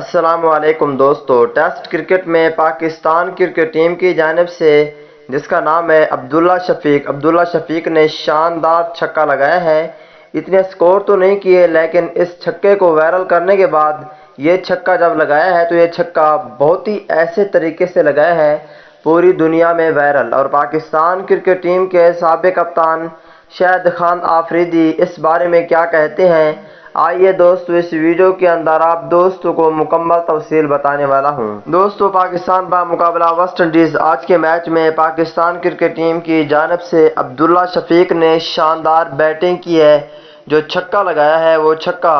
السلام علیکم دوستو، ٹیسٹ کرکٹ میں پاکستان کرکٹ ٹیم کی جانب سے جس کا نام ہے عبداللہ شفیق نے شاندار چھکا لگایا ہے۔ اتنے سکور تو نہیں کیے، لیکن اس چھکے کو وائرل کرنے کے بعد یہ چھکا جب لگایا ہے تو یہ چھکا بہت ہی ایسے طریقے سے لگایا ہے، پوری دنیا میں وائرل۔ اور پاکستان کرکٹ ٹیم کے سابق کپتان شاہد خان آفریدی اس بارے میں کیا کہتے ہیں، آئیے دوستو اس ویڈیو کے اندر آپ دوستوں کو مکمل تفصیل بتانے والا ہوں۔ دوستو، پاکستان بمقابلہ ویسٹ انڈیز آج کے میچ میں پاکستان کرکٹ ٹیم کی جانب سے عبداللہ شفیق نے شاندار بیٹنگ کی ہے۔ جو چھکا لگایا ہے وہ چھکا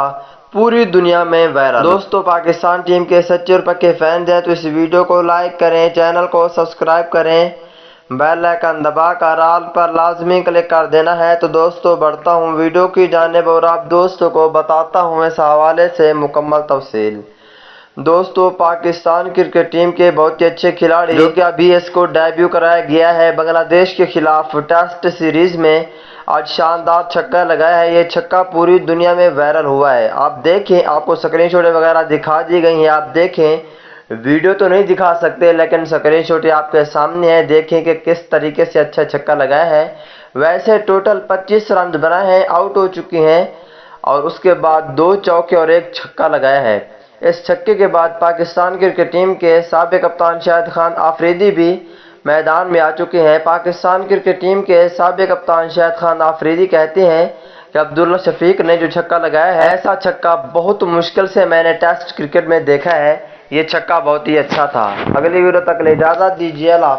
پوری دنیا میں وائرل۔ دوستو، پاکستان ٹیم کے سچے اور پکے فینز ہیں تو اس ویڈیو کو لائک کریں، چینل کو سبسکرائب کریں، بیل آئیکن دبا کر آل پر لازمی کلک کر دینا ہے۔ تو دوستو بڑھتا ہوں ویڈیو کی جانب اور آپ دوستوں کو بتاتا ہوں اس حوالے سے مکمل تفصیل۔ دوستو، پاکستان کرکٹ ٹیم کے بہت ہی اچھے کھلاڑی جو کہ ابھی اس کو ڈیبیو کرایا گیا ہے بنگلہ دیش کے خلاف ٹیسٹ سیریز میں، آج شاندار چھکا لگایا ہے۔ یہ چھکا پوری دنیا میں وائرل ہوا ہے۔ آپ دیکھیں، آپ کو اسکرین شاٹ وغیرہ دکھا دی گئی ہیں، آپ دیکھیں، ویڈیو تو نہیں دکھا سکتے لیکن اسکرین شاٹ آپ کے سامنے ہے، دیکھیں کہ کس طریقے سے اچھا چھکا لگایا ہے۔ ویسے ٹوٹل 25 رنز بنائے ہیں، آؤٹ ہو چکی ہیں، اور اس کے بعد 2 چوکے اور 1 چھکا لگایا ہے۔ اس چھکے کے بعد پاکستان کرکٹ ٹیم کے سابق کپتان شاہد خان آفریدی بھی میدان میں آ چکے ہیں۔ پاکستان کرکٹ ٹیم کے سابق کپتان شاہد خان آفریدی کہتے ہیں کہ عبداللہ شفیق نے جو چھکا لگایا ہے، ایسا چھکا بہت مشکل سے میں نے ٹیسٹ کرکٹ میں دیکھا ہے۔ یہ چھکا بہت ہی اچھا تھا۔ اگلی ویڈیو تک کے لیے اجازت دیجیے، اللہ حافظ۔